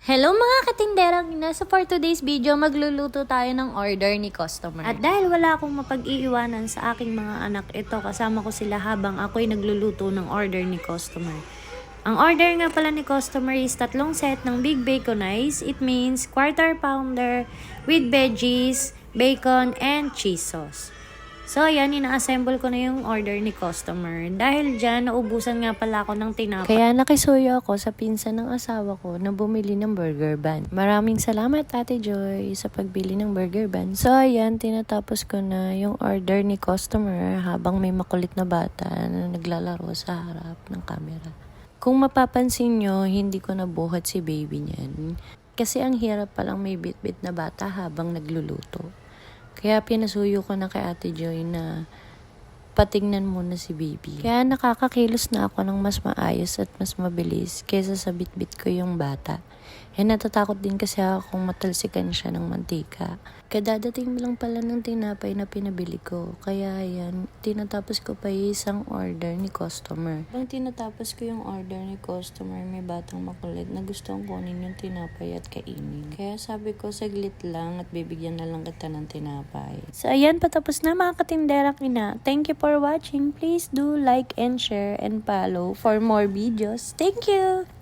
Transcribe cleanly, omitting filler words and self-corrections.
Hello mga katinderang ina! So for today's video, magluluto tayo ng order ni customer. At dahil wala akong mapag-iiwanan sa aking mga anak, ito kasama ko sila habang ako'y nagluluto ng order ni customer. Ang order nga pala ni customer is 3 set ng Big Baconize. It means quarter pounder with veggies, bacon, and cheese sauce. So, ayan, ina-assemble ko na yung order ni customer. Dahil dyan, naubusan nga pala ako ng tinapay. Kaya nakisuyo ako sa pinsan ng asawa ko na bumili ng burger bun. Maraming salamat, Ate Joy, sa pagbili ng burger bun. So, ayan, tinatapos ko na yung order ni customer habang may makulit na bata na naglalaro sa harap ng camera. Kung mapapansin nyo, hindi ko nabuhat si baby niyan. Kasi ang hirap palang may bit-bit na bata habang nagluluto. Kaya pinasuyo ko na kay Ate Joy na patingnan muna si baby. Kaya nakakakilos na ako ng mas maayos at mas mabilis kaysa sa bit-bit ko yung bata. Natatakot din kasi ako kung matalsikan siya ng mantika. Kadadating lang pala ng tinapay na pinabili ko. Kaya yan, tinatapos ko pa yung isang order ni customer. Habang tinatapos ko yung order ni customer, may batang makulit na gustong kunin yung tinapay at kainin. Kaya sabi ko, saglit lang at bibigyan na lang kita ng tinapay. So ayan, patapos na mga katinderang ina. Thank you for watching. Please do like and share and follow for more videos. Thank you!